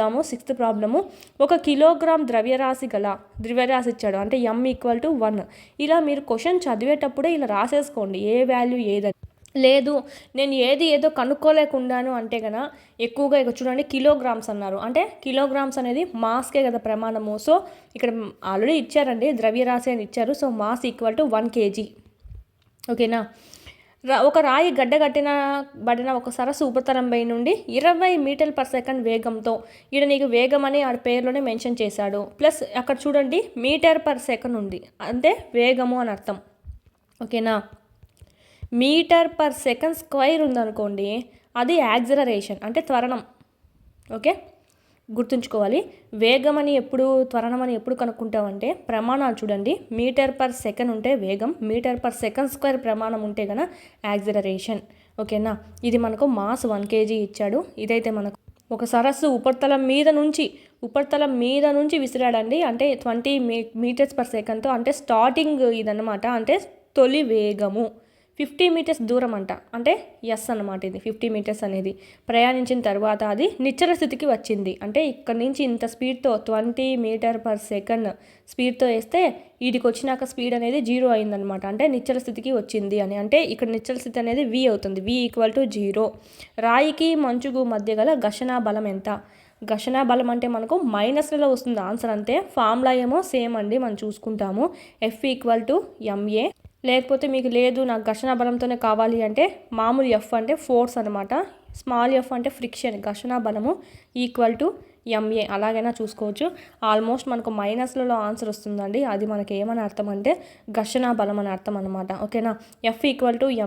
దాము 6th problem. 1 kilogram ద్రవ్యరాశి ఇచ్చాడు, అంటే m = 1. ఇలా మీరు క్వశ్చన్ చదివేటప్పుడే ఇలా రాసేసుకోండి ఏ వాల్యూ ఏదని. లేదు నేను ఏదో కనుక్కోలేకుండాను అంటే కనుక ఎక్కువగా ఇక చూడండి కిలోగ్రామ్స్ అన్నారు, అంటే కిలోగ్రామ్స్ అనేది మాస్కే కదా ప్రమాణము. సో ఇక్కడ ఆల్రెడీ ఇచ్చారండి, ద్రవ్యరాశి అని ఇచ్చారు. So mass = 1 kg. ఓకేనా. ఒక రాయి బడిన ఒక సరస్సు ఉపరితలంపై నుండి 20 మీటర్ల/సెకండ్ వేగంతో, ఇక్కడ నీకు వేగం అని ఆ పేరులోనే మెన్షన్ చేశాడు, ప్లస్ అక్కడ చూడండి మీటర్/సెకండ్ ఉంది, అంటే వేగము అని అర్థం. ఓకేనా. మీటర్/సెకండ్² ఉందనుకోండి, అది యాక్సిలరేషన్, అంటే త్వరణం. ఓకే, గుర్తుంచుకోవాలి. వేగం అని త్వరణం అని ఎప్పుడు కనుక్కుంటామంటే ప్రమాణాలు చూడండి, మీటర్/సెకండ్ ఉంటే వేగం, మీటర్/సెకండ్² ప్రమాణం ఉంటే కనుక యాక్సిలరేషన్. ఓకేనా. ఇది మనకు మాస్ 1 kg ఇచ్చాడు. ఇదైతే మనకు ఒక సరస్సు ఉపరితలం మీద నుంచి విసిరాడండి, అంటే 20 మీటర్స్/సెకండ్తో, అంటే స్టార్టింగ్ ఇదన్నమాట, అంటే తొలి వేగము 50 మీటర్స్ దూరం అంటే ఎస్ అన్నమాట. ఇది 50 మీటర్స్ అనేది ప్రయాణించిన తర్వాత అది నిశ్చల స్థితికి వచ్చింది, అంటే ఇక్కడ నుంచి ఇంత స్పీడ్తో 20 మీటర్/సెకండ్ స్పీడ్తో వేస్తే వీడికి వచ్చినాక స్పీడ్ అనేది 0 అయిందనమాట, అంటే నిశ్చల స్థితికి వచ్చింది అని. అంటే ఇక్కడ నిశ్చల స్థితి అనేది v అవుతుంది, v = 0. రాయికి మంచుకు మధ్య గల ఘర్షణ బలం ఎంత? ఘర్షణ బలం అంటే మనకు మైనస్లలో వస్తుంది ఆన్సర్, అంతే. ఫార్ములా ఏమో సేమ్ అండి, మనం చూసుకుంటాము. F = ma. లేకపోతే మీకు లేదు నాకు ఘర్షణ బలంతోనే కావాలి అంటే మామూలు F అంటే ఫోర్స్ అనమాట, స్మాల్ f అంటే ఫ్రిక్షన్. ఘర్షణ బలము = ma, అలాగైనా చూసుకోవచ్చు. ఆల్మోస్ట్ మనకు మైనస్లలో ఆన్సర్ వస్తుందండి, అది మనకి ఏమని అర్థం అంటే ఘర్షణ బలం అని అర్థం అనమాట. ఓకేనా. F =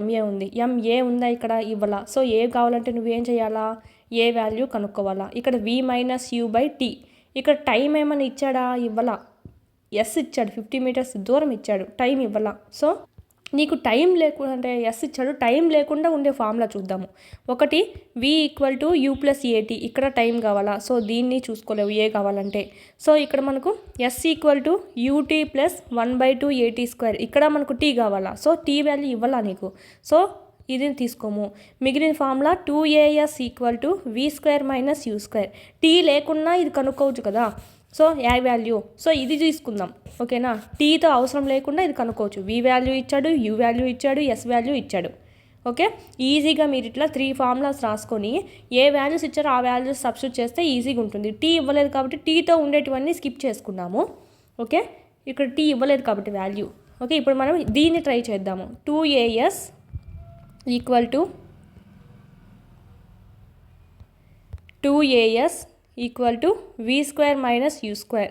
ma ఉంది, ma ఉందా ఇక్కడ ఇవ్వాల. సో ఏ కావాలంటే నువ్వేం చేయాలా, ఏ వాల్యూ కనుక్కోవాలా. ఇక్కడ v - u/t. ఇక్కడ టైం ఏమని ఇచ్చాడా, ఇవ్వాల. ఎస్ ఇచ్చాడు, 50 మీటర్స్ దూరం ఇచ్చాడు, టైం ఇవ్వాల. సో నీకు టైం లేకుండా, అంటే ఎస్ ఇచ్చాడు, టైం లేకుండా ఉండే ఫార్ములా చూద్దాము. ఒకటి v = u+at, ఇక్కడ టైం కావాలా. సో దీన్ని చూసుకోలేవు ఏ కావాలంటే. సో ఇక్కడ మనకు s = ut + 1/2at², ఇక్కడ మనకు t కావాలా. సో t వాల్యూ ఇవ్వాలా నీకు. సో ఇది తీసుకోము. మిగిలిన formula 2as = v² - u². t లేకున్నా ఇది కనుక్కోవచ్చు కదా. సో ఏ వాల్యూ, సో ఇది తీసుకుందాం. ఓకేనా. టీతో అవసరం లేకుండా ఇది కనుక్కోవచ్చు. v వాల్యూ ఇచ్చాడు, u వాల్యూ ఇచ్చాడు, s వాల్యూ ఇచ్చాడు. ఓకే, ఈజీగా మీరు ఇట్లా 3 ఫార్ములాస్ రాసుకొని ఏ వాల్యూస్ ఇచ్చారో ఆ వాల్యూస్ సబ్స్టిట్యూట్ చేస్తే ఈజీగా ఉంటుంది. టీ ఇవ్వలేదు కాబట్టి టీతో ఉండేటివన్నీ స్కిప్ చేసుకున్నాము. ఓకే, ఇక్కడ టీ ఇవ్వలేదు కాబట్టి వాల్యూ. ఓకే, ఇప్పుడు మనం దీన్ని ట్రై చేద్దాము. 2as = v² - u².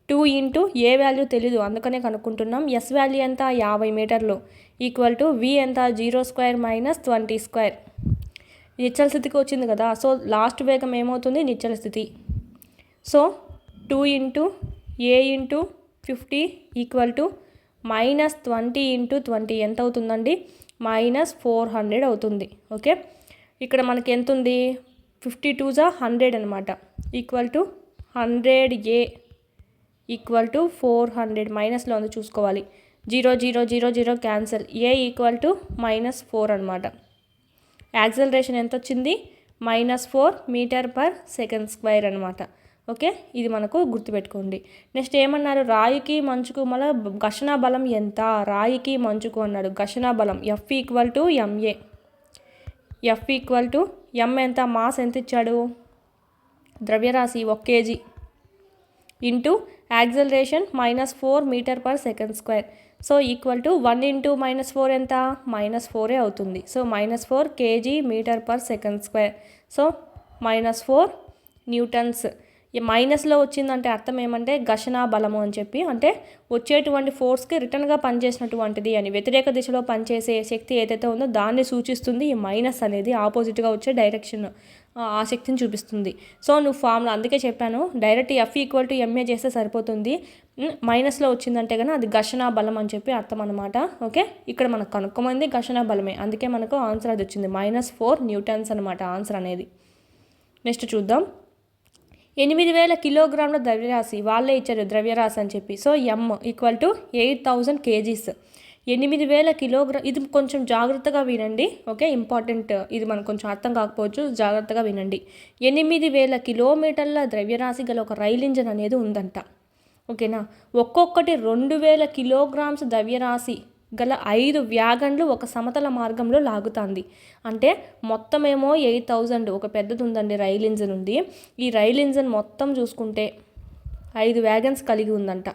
2 ఇంటూ ఏ వాల్యూ తెలీదు అందుకనే కనుక్కుంటున్నాం. ఎస్ వాల్యూ ఎంత, 50 మీటర్లు, = v ఎంత, 0² - 20². నిశ్చల స్థితికి వచ్చింది కదా. సో లాస్ట్ వేగం ఏమవుతుంది, నిశ్చల స్థితి. So 2 into a into 50 = -20 into 20 ఎంత అవుతుందండి, -400 అవుతుంది. ఓకే, ఇక్కడ మనకి ఎంత ఉంది, 52 100 అనమాట, = 100a = 400. మైనస్లో ఉంది చూసుకోవాలి. 0 0 0 0 క్యాన్సల్. a = -4 అనమాట. యాక్సిలరేషన్ ఎంత వచ్చింది, -4 మీటర్/సెకండ్² అనమాట. ఓకే, ఇది మనకు గుర్తుపెట్టుకోండి. నెక్స్ట్ ఏమన్నారు, రాయికి మంచుకు మళ్ళీ ఘర్షణ బలం ఎంత, రాయికి మంచుకు అన్నాడు. ఘర్షణ బలం F = ma. F m ఎంత, మాస్ ఎంత ఇచ్చాడు, ద్రవ్యరాశి 1 kg into acceleration -4 metre per second squared. So = 1 into -4 ఎంత, -4 అవుతుంది. So -4 kg metre per second squared. So -4 newtons. ఈ మైనస్లో వచ్చిందంటే అర్థం ఏమంటే ఘర్షణ బలము అని చెప్పి, అంటే వచ్చేటువంటి ఫోర్స్కి రిటర్న్గా పనిచేసినటువంటిది అని, వ్యతిరేక దిశలో పనిచేసే శక్తి ఏదైతే ఉందో దాన్ని సూచిస్తుంది. ఈ మైనస్ అనేది ఆపోజిట్గా వచ్చే డైరెక్షన్, ఆ శక్తిని చూపిస్తుంది. సో నువ్వు ఫార్ములా అందుకే చెప్పాను, డైరెక్ట్ F = ma చేస్తే సరిపోతుంది. మైనస్లో వచ్చిందంటే కనుక అది ఘర్షణ బలం అని చెప్పి అర్థం అనమాట. ఓకే, ఇక్కడ మనకు కనుక్కోమంది ఘర్షణ బలమే, అందుకే మనకు ఆన్సర్ అది వచ్చింది, -4 న్యూటన్స్ అనమాట ఆన్సర్ అనేది. నెక్స్ట్ చూద్దాం. 8000 కిలోగ్రాముల ద్రవ్యరాశి, వాళ్ళే ఇచ్చారు ద్రవ్యరాశి అని చెప్పి. So m = 8000 kgs. 8,000 కిలోగ్రామ్, ఇది కొంచెం జాగ్రత్తగా వినండి, ఓకే, ఇంపార్టెంట్, ఇది మనకు కొంచెం అర్థం కాకపోవచ్చు, జాగ్రత్తగా వినండి. 8,000 కిలోమీటర్ల ద్రవ్యరాశి గల ఒక రైల్ ఇంజన్ అనేది ఉందంట, ఓకేనా. ఒక్కొక్కటి 2,000 కిలోగ్రామ్స్ ద్రవ్యరాశి గల 5 వ్యాగన్లు ఒక సమతల మార్గంలో లాగుతుంది. అంటే మొత్తం ఏమో 8,000, ఒక పెద్దది ఉందండి రైల్ ఇంజన్ ఉంది. ఈ రైల్ ఇంజన్ మొత్తం చూసుకుంటే 5 వ్యాగన్స్ కలిగి ఉందంట.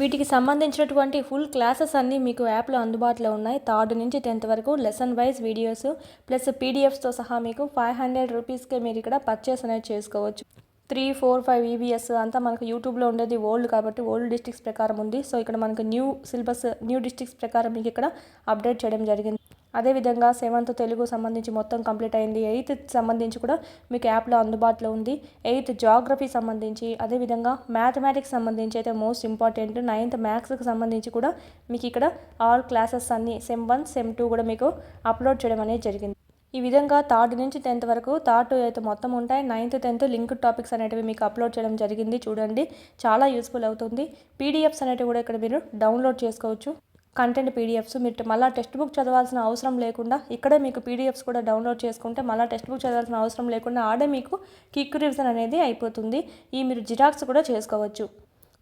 వీటికి సంబంధించినటువంటి ఫుల్ క్లాసెస్ అన్నీ మీకు యాప్లో అందుబాటులో ఉన్నాయి. 3rd నుంచి 10th వరకు లెసన్ వైజ్ వీడియోస్ ప్లస్ పీడిఎఫ్స్తో సహా మీకు 500 రూపీస్కే మీరు ఇక్కడ పర్చేస్ అనేది చేసుకోవచ్చు. 3, 4, 5 ఈవీఎస్ అంతా మనకు యూట్యూబ్లో ఉండేది ఓల్డ్ కాబట్టి ఓల్డ్ డిస్ట్రిక్ట్స్ ప్రకారం ఉంది. సో ఇక్కడ మనకు న్యూ సిలబస్, న్యూ డిస్ట్రిక్ట్స్ ప్రకారం మీకు ఇక్కడ అప్డేట్ చేయడం జరిగింది. అదేవిధంగా 7th తెలుగు సంబంధించి మొత్తం కంప్లీట్ అయింది. 8th సంబంధించి కూడా మీకు యాప్లో అందుబాటులో ఉంది. 8th జాగ్రఫీ సంబంధించి, అదేవిధంగా మ్యాథమెటిక్స్ సంబంధించి అయితే మోస్ట్ ఇంపార్టెంట్. 9th మ్యాథ్స్కి సంబంధించి కూడా మీకు ఇక్కడ ఆల్ క్లాసెస్ అన్నీ సెమ్ 1, సెమ్ 2 కూడా మీకు అప్లోడ్ చేయడం అనేది జరిగింది. ఈ విధంగా 3rd నుంచి 10th వరకు 3rd to 8th మొత్తం ఉంటాయి. 9th, 10th లింక్డ్ టాపిక్స్ అనేటివి మీకు అప్లోడ్ చేయడం జరిగింది. చూడండి, చాలా యూస్ఫుల్ అవుతుంది. పీడిఎఫ్స్ అనేటివి కూడా ఇక్కడ మీరు డౌన్లోడ్ చేసుకోవచ్చు. కంటెంట్ పీడిఎఫ్స్ మీరు మళ్ళీ టెక్స్ట్ బుక్ చదవాల్సిన అవసరం లేకుండా ఇక్కడే మీకు పీడిఎఫ్స్ కూడా డౌన్లోడ్ చేసుకుంటే మళ్ళీ టెక్స్ట్ బుక్ చదవాల్సిన అవసరం లేకుండా ఆడే మీకు క్విక్ రివిజన్ అనేది అయిపోతుంది. ఈ మీరు జిరాక్స్ కూడా చేసుకోవచ్చు.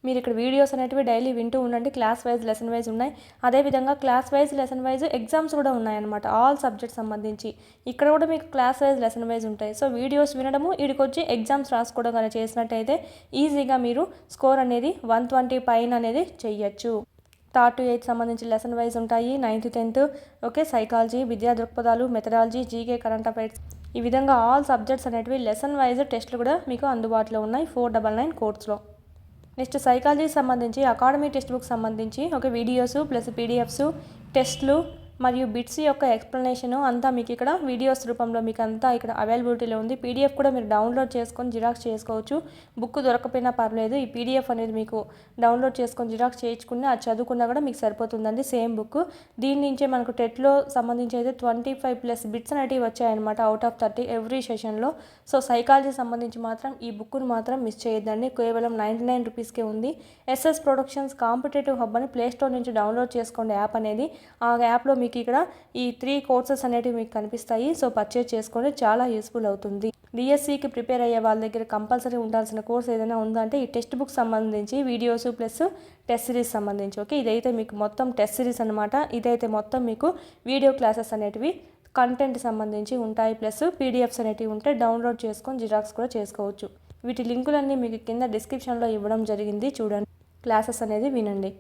మీరు ఇక్కడ వీడియోస్ అనేటివి డైలీ వింటూ ఉండండి. క్లాస్ వైజ్, లెసన్ వైజ్ ఉన్నాయి. అదేవిధంగా class wise, lesson wise exams కూడా ఉన్నాయన్నమాట, ఆల్ సబ్జెక్ట్స్ సంబంధించి. ఇక్కడ కూడా మీకు క్లాస్ వైజ్, లెసన్ వైజ్ ఉంటాయి. సో వీడియోస్ వినడము, వీడికొచ్చి ఎగ్జామ్స్ రాసుకోవడం కానీ చేసినట్టయితే ఈజీగా మీరు స్కోర్ అనేది 120 పైన అనేది చెయ్యొచ్చు. 3rd to 8th సంబంధించి లెసన్ వైజ్ ఉంటాయి. 9th, 10th ఓకే, సైకాలజీ, విద్యా దృక్పథాలు, మెథడాలజీ, జీకే, కరెంట్ అఫైర్స్, ఈ విధంగా ఆల్ సబ్జెక్ట్స్ అనేటివి లెసన్ వైజ్ టెస్టులు కూడా మీకు అందుబాటులో ఉన్నాయి 499 కోర్స్లో. నెక్స్ట్ సైకాలజీ సంబంధించి అకాడమీ టెక్స్ట్ బుక్ సంబంధించి ఒక వీడియోస్ ప్లస్ పీడిఎఫ్స్, టెస్ట్లు మరియు బిట్స్ యొక్క ఎక్స్ప్లెనేషన్ అంతా మీకు ఇక్కడ వీడియోస్ రూపంలో మీకు అంతా ఇక్కడ అవైలబిలిటీలో ఉంది. పీడిఎఫ్ కూడా మీరు డౌన్లోడ్ చేసుకొని జిరాక్స్ చేసుకోవచ్చు. బుక్ దొరకపోయినా పర్లేదు, ఈ పీడిఎఫ్ అనేది మీకు డౌన్లోడ్ చేసుకొని జిరాక్స్ చేయించుకుని అది చదువుకున్నా కూడా మీకు సరిపోతుందండి, సేమ్ బుక్. దీని నుంచే మనకు టెట్లో సంబంధించి అయితే 25+ బిట్స్ అనేటివి వచ్చాయన్నమాట, అవుట్ ఆఫ్ 30 ఎవ్రీ సెషన్లో. సో సైకాలజీ సంబంధించి మాత్రం ఈ బుక్ను మాత్రం మిస్ చేయొద్దండి, కేవలం 99 రూపీస్కే ఉంది. ఎస్ఎస్ ప్రొడక్షన్స్ కాంపిటేటివ్ హబ్ అని ప్లేస్టోర్ నుంచి డౌన్లోడ్ చేసుకోండి యాప్ అనేది. ఆ యాప్లో మీకు ఇక్కడ ఈ 3 కోర్సెస్ అనేటివి మీకు కనిపిస్తాయి. సో పర్చేజ్ చేసుకొని చాలా యూస్ఫుల్ అవుతుంది. డిఎస్సికి ప్రిపేర్ అయ్యే వాళ్ళ దగ్గర కంపల్సరీ ఉండాల్సిన కోర్స్ ఏదైనా ఉందంటే ఈ టెక్స్ట్ బుక్ సంబంధించి వీడియోస్ ప్లస్ టెస్ట్ సిరీస్ సంబంధించి, ఓకే. ఇదైతే మీకు మొత్తం టెస్ట్ సిరీస్ అనమాట. ఇదైతే మొత్తం మీకు వీడియో క్లాసెస్ అనేటివి కంటెంట్ సంబంధించి ఉంటాయి, ప్లస్ పీడిఎఫ్స్ అనేటివి ఉంటాయి. డౌన్లోడ్ చేసుకొని జిరాక్స్ కూడా చేసుకోవచ్చు. వీటి లింకులన్నీ మీకు కింద డిస్క్రిప్షన్లో ఇవ్వడం జరిగింది, చూడండి, క్లాసెస్ అనేది వినండి.